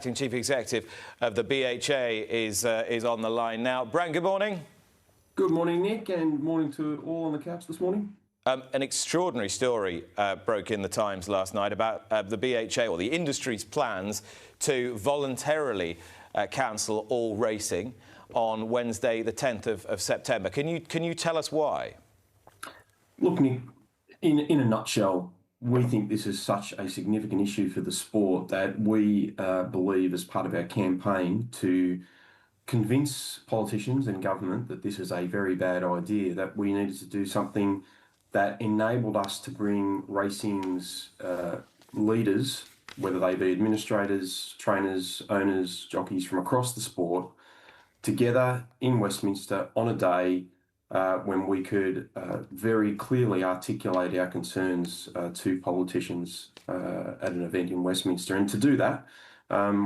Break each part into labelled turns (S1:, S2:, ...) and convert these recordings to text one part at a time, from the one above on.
S1: Acting Chief Executive of the BHA is on the line now. Brant, good morning.
S2: Good morning, Nick, and morning to all on the couch this morning.
S1: An extraordinary story broke in the Times last night about the BHA, or the industry's plans to voluntarily cancel all racing on Wednesday, the 10th of September. Can you tell us why?
S2: Look, Nick, in a nutshell, we think this is such a significant issue for the sport that we believe, as part of our campaign to convince politicians and government that this is a very bad idea, that we needed to do something that enabled us to bring racing's leaders, whether they be administrators, trainers, owners, jockeys from across the sport, together in Westminster on a day when we could very clearly articulate our concerns to politicians at an event in Westminster. And to do that,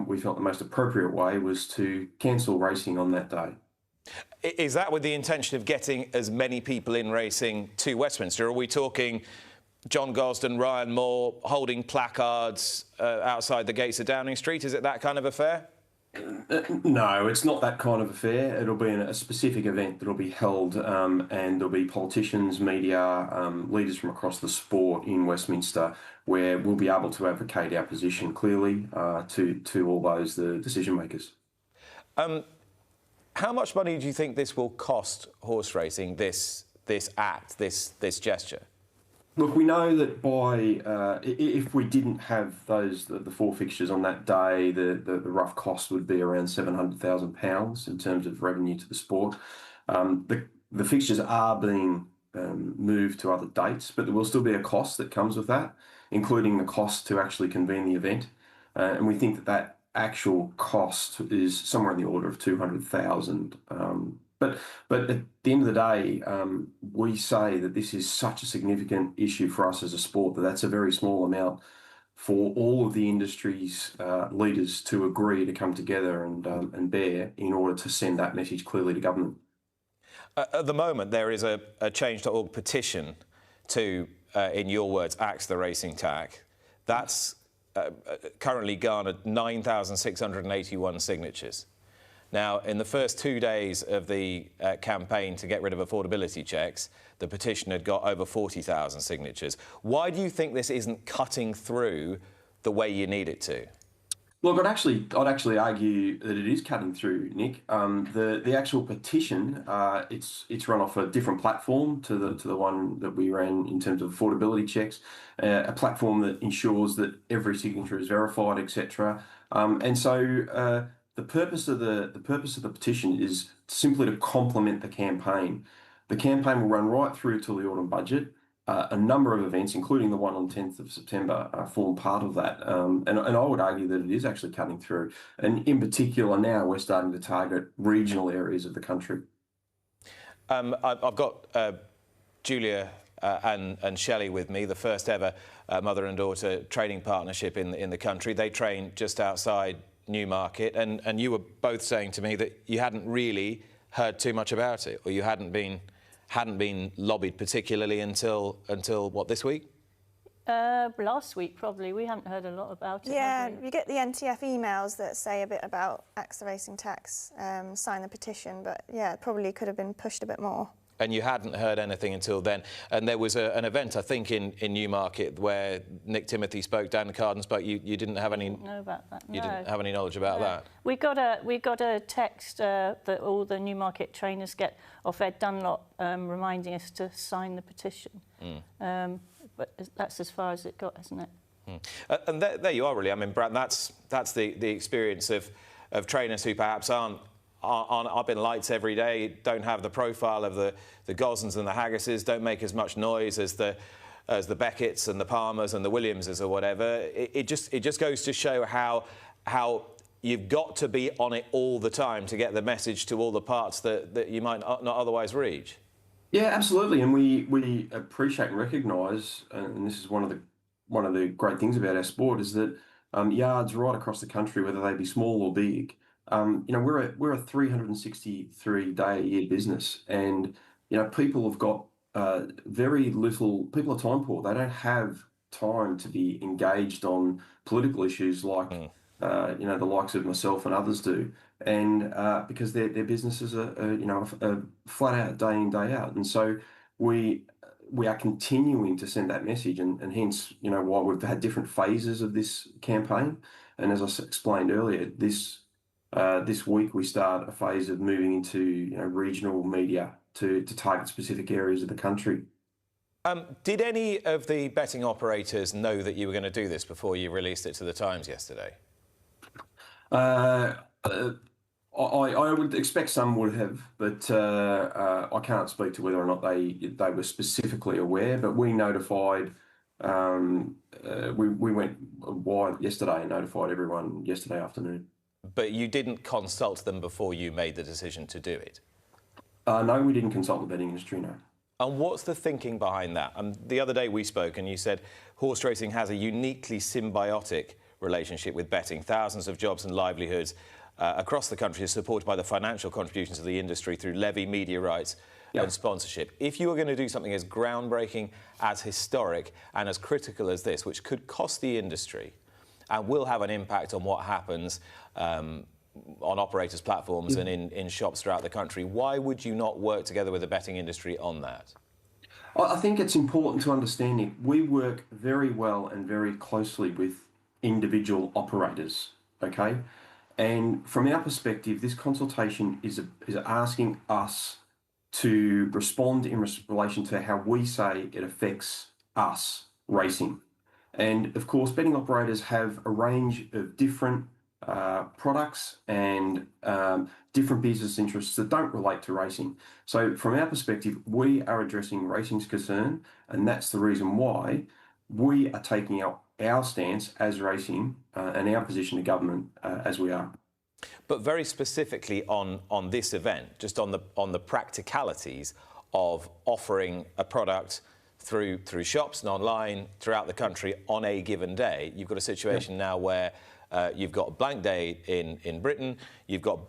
S2: we felt the most appropriate way was to cancel racing on that day.
S1: Is that with the intention of getting as many people in racing to Westminster? Are we talking John Gosden, Ryan Moore holding placards outside the gates of Downing Street? Is it that kind of affair?
S2: No, it's not that kind of affair. It'll be a specific event that'll be held, and there'll be politicians, media, leaders from across the sport in Westminster, where we'll be able to advocate our position clearly to all those, the decision makers.
S1: How much money do you think this will cost horse racing, this act, this gesture?
S2: Look, we know that if we didn't have the four fixtures on that day, the rough cost would be around £700,000 in terms of revenue to the sport. The fixtures are being moved to other dates, but there will still be a cost that comes with that, including the cost to actually convene the event. And we think that actual cost is somewhere in the order of $200,000. But at the end of the day, we say that this is such a significant issue for us as a sport that that's a very small amount for all of the industry's leaders to agree to come together and bear in order to send that message clearly to government.
S1: At the moment, there is a change.org petition to, in your words, axe the racing tax. That's currently garnered 9,681 signatures. Now, in the first 2 days of the campaign to get rid of affordability checks, the petition had got over 40,000 signatures. Why do you think this isn't cutting through the way you need it to?
S2: Look, I'd actually argue that it is cutting through, Nick. The actual petition, it's run off a different platform to the one that we ran in terms of affordability checks, a platform that ensures that every signature is verified, etc. And so the purpose of the petition is simply to complement the campaign. The campaign will run right through till the autumn budget. A number of events, including the one on 10th of September, form part of that. And I would argue that it is actually cutting through. And in particular, now we're starting to target regional areas of the country.
S1: I've got Julia and Shelley with me, the first ever mother and daughter training partnership in the country. They train just outside Newmarket, and you were both saying to me that you hadn't really heard too much about it, or you hadn't been lobbied particularly until what, this week?
S3: Last week probably. We haven't heard a lot about it.
S4: Yeah, you get the NTF emails that say a bit about axe the racing tax, sign the petition, but yeah, it probably could have been pushed a bit more.
S1: And you hadn't heard anything until then. And there was an event, I think, in Newmarket where Nick Timothy spoke, Dan Carden spoke. You didn't have any.
S3: I didn't know about that. No.
S1: You didn't have any knowledge about that.
S3: We got a text that all the Newmarket trainers get off Ed Dunlop reminding us to sign the petition. But that's as far as it got, isn't it?
S1: And there you are, really. I mean, Brant, that's the experience of trainers who perhaps aren't up in lights every day, don't have the profile of the Gosens and the Haggises, don't make as much noise as the Becketts and the Palmers and the Williamses or whatever. It just goes to show how you've got to be on it all the time to get the message to all the parts that you might not otherwise reach.
S2: Yeah, absolutely, and we appreciate and recognise, and this is one of the great things about our sport, is that yards right across the country, whether they be small or big, we're a 363-day-a-year business, and people have got very little. People are time poor. They don't have time to be engaged on political issues like the likes of myself and others do, and because their businesses are flat out day in day out, and so we are continuing to send that message, and hence why we've had different phases of this campaign, and as I explained earlier, this week we start a phase of moving into regional media to target specific areas of the country.
S1: Did any of the betting operators know that you were going to do this before you released it to the Times yesterday?
S2: I would expect some would have, but I can't speak to whether or not they were specifically aware. But we notified, we went wide yesterday and notified everyone yesterday afternoon.
S1: But you didn't consult them before you made the decision to do it?
S2: No, we didn't consult the betting industry, no.
S1: And what's the thinking behind that? The other day we spoke and you said horse racing has a uniquely symbiotic relationship with betting. Thousands of jobs and livelihoods across the country are supported by the financial contributions of the industry through levy, media rights and sponsorship. If you were going to do something as groundbreaking, as historic and as critical as this, which could cost the industry and will have an impact on what happens on operators' platforms and in shops throughout the country, why would you not work together with the betting industry on that?
S2: I think it's important to understand, Nick, we work very well and very closely with individual operators, okay? And from our perspective, this consultation is asking us to respond in relation to how we say it affects us racing. And of course, betting operators have a range of different products and different business interests that don't relate to racing. So from our perspective, we are addressing racing's concern, and that's the reason why we are taking our stance as racing and our position to government as we are.
S1: But very specifically on this event, just on the practicalities of offering a product through shops and online throughout the country on a given day, you've got a situation now where you've got a blank day in Britain, you've got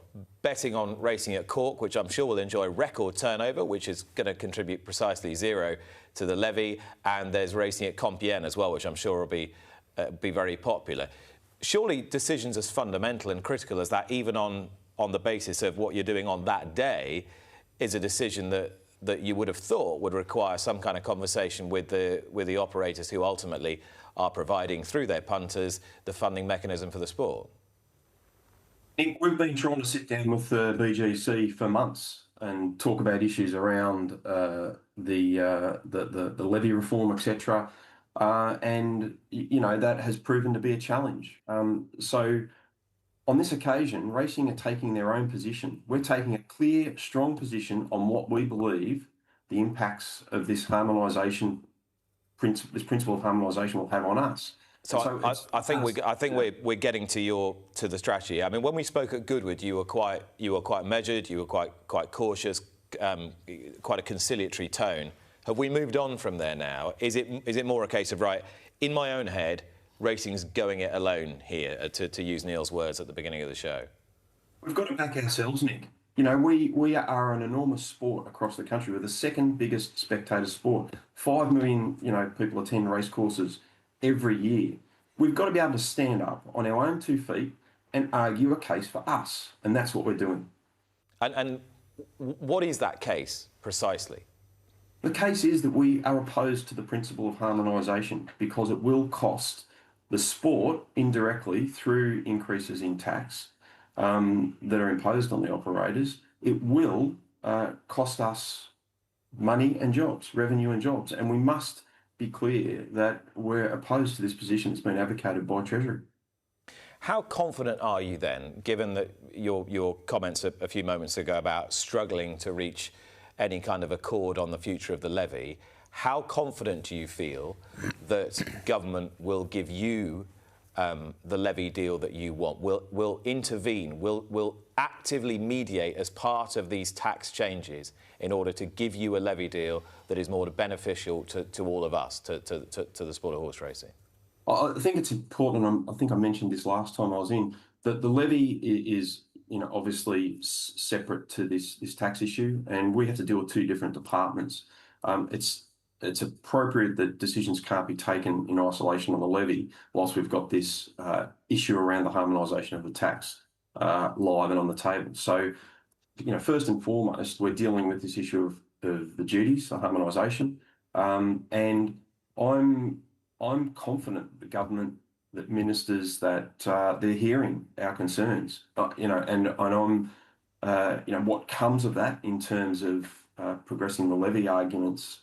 S1: betting on racing at Cork, which I'm sure will enjoy record turnover, which is going to contribute precisely zero to the levy, and there's racing at Compiègne as well, which I'm sure will be very popular. Surely decisions as fundamental and critical as that, even on the basis of what you're doing on that day, is a decision that you would have thought would require some kind of conversation with the operators who ultimately are providing, through their punters, the funding mechanism for the sport.
S2: We've been trying to sit down with the BGC for months and talk about issues around the levy reform, etc. And that has proven to be a challenge. So on this occasion, racing are taking their own position. We're taking a clear, strong position on what we believe the impacts of this harmonisation, this principle of harmonisation will have on us.
S1: So I think we're getting to the strategy. I mean, when we spoke at Goodwood, you were quite measured, you were quite cautious, quite a conciliatory tone. Have we moved on from there now? Is it more a case of, right, in my own head, racing's going it alone here, to use Neil's words at the beginning of the show?
S2: We've got to back ourselves, Nick. We are an enormous sport across the country. We're the second biggest spectator sport. 5 million, people attend race courses every year. We've got to be able to stand up on our own 2 feet and argue a case for us, and that's what we're doing.
S1: And what is that case precisely?
S2: The case is that we are opposed to the principle of harmonisation because it will cost the sport indirectly through increases in tax that are imposed on the operators. It will cost us money and jobs, revenue and jobs, and we must be clear that we're opposed to this position that's been advocated by Treasury.
S1: How confident are you then, given that your comments a few moments ago about struggling to reach any kind of accord on the future of the levy, how confident do you feel that government will give you the levy deal that you want, will intervene, will actively mediate as part of these tax changes in order to give you a levy deal that is more beneficial to all of us, to the sport of horse racing?
S2: I think it's important, and I think I mentioned this last time I was in, that the levy is obviously separate to this tax issue, and we have to deal with 2 different departments. It's it's appropriate that decisions can't be taken in isolation on the levy whilst we've got this issue around the harmonisation of the tax live and on the table. So, first and foremost, we're dealing with this issue of the duties, the harmonisation, and I'm confident the government, that ministers, that they're hearing our concerns, and I'm, what comes of that in terms of progressing the levy arguments.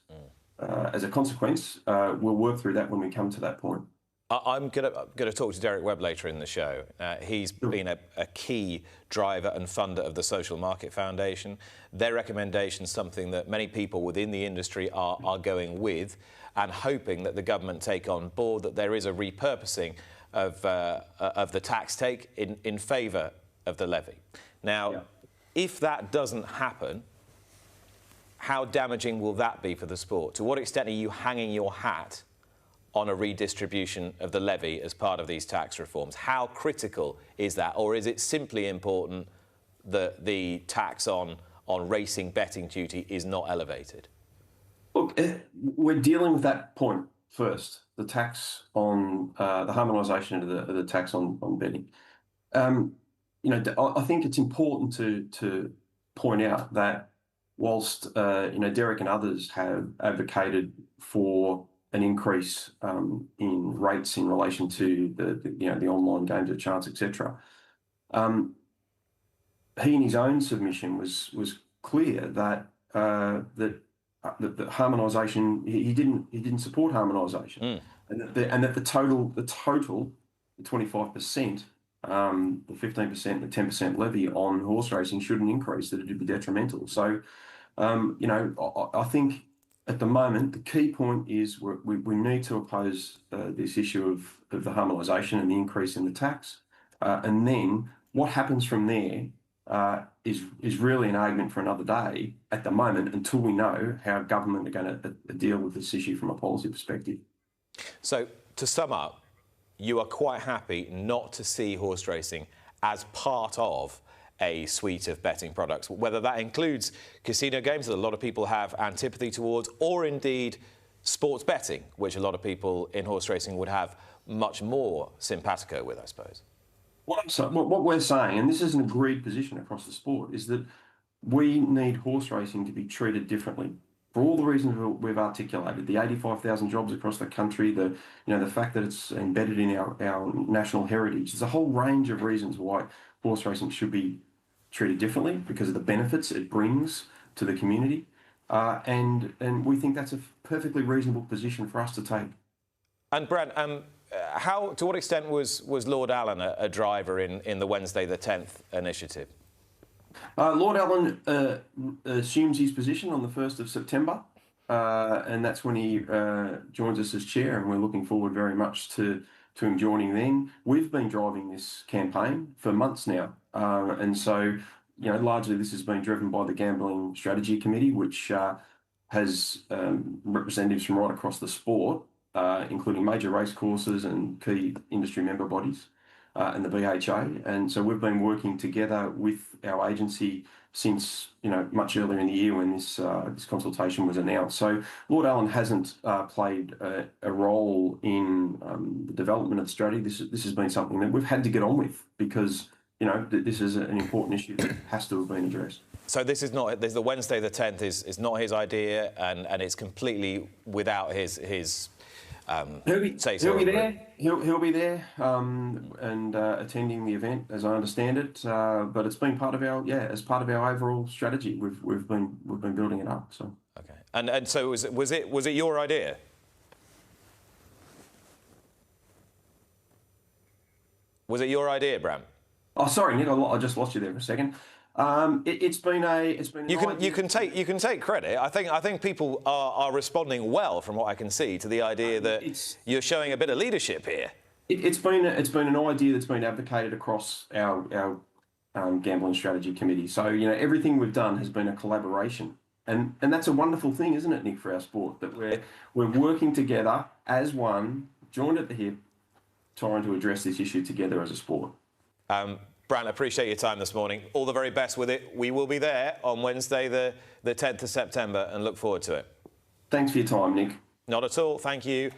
S2: As a consequence, we'll work through that when we come to that point.
S1: I'm going to talk to Derek Webb later in the show. He's been a key driver and funder of the Social Market Foundation. Their recommendation is something that many people within the industry are going with and hoping that the government take on board, that there is a repurposing of the tax take in favour of the levy. Now, if that doesn't happen, how damaging will that be for the sport? To what extent are you hanging your hat on a redistribution of the levy as part of these tax reforms? How critical is that? Or is it simply important that the tax on racing betting duty is not elevated?
S2: Look, we're dealing with that point first, the tax on the harmonisation of the tax on betting. I think it's important to point out that whilst Derek and others have advocated for an increase in rates in relation to the online games of chance, etc., he in his own submission was clear that the harmonisation, he didn't support harmonisation, and that the total, the 25%, the 15%, the 10% levy on horse racing shouldn't increase, that it would be detrimental. So, I think at the moment the key point is we need to oppose this issue of the harmonisation and the increase in the tax, and then what happens from there is really an argument for another day at the moment, until we know how government are going to deal with this issue from a policy perspective.
S1: So, to sum up, you are quite happy not to see horse racing as part of a suite of betting products, whether that includes casino games that a lot of people have antipathy towards, or indeed sports betting, which a lot of people in horse racing would have much more simpatico with, I suppose.
S2: What we're saying, and this is an agreed position across the sport, is that we need horse racing to be treated differently for all the reasons we've articulated. The 85,000 jobs across the country, the fact that it's embedded in our national heritage. There's a whole range of reasons why horse racing should be treated differently because of the benefits it brings to the community, and we think that's a perfectly reasonable position for us to take.
S1: And Brent, to what extent was Lord Allen a driver in the Wednesday the 10th initiative?
S2: Lord Allen assumes his position on the 1st of September, and that's when he joins us as chair, and we're looking forward very much to him joining then. We've been driving this campaign for months now, and so largely this has been driven by the Gambling Strategy Committee, which has representatives from right across the sport, including major race courses and key industry member bodies, and the BHA. And so we've been working together with our agency since much earlier in the year when this consultation was announced. So Lord Allen hasn't played a role in the development of the strategy. This has been something that we've had to get on with because this is an important issue that has to have been addressed. So
S1: this is not. The Wednesday the 10th is not his idea, and it's completely without his
S2: He'll be there. He'll be there and attending the event, as I understand it. But it's been part of our overall strategy. We've been building it up. So
S1: okay. And so was it your idea? Was it your idea, Bram?
S2: Oh, sorry, Nick. I just lost you there for a second. It's been.
S1: You can take credit. I think people are responding well, from what I can see, to the idea that you're showing a bit of leadership here.
S2: It's been an idea that's been advocated across our Gambling Strategy Committee. So everything we've done has been a collaboration, and that's a wonderful thing, isn't it, Nick, for our sport, that we're working together as one, joined at the hip, trying to address this issue together as a sport.
S1: Brant, appreciate your time this morning. All the very best with it. We will be there on Wednesday, the 10th of September, and look forward to it.
S2: Thanks for your time, Nick.
S1: Not at all. Thank you.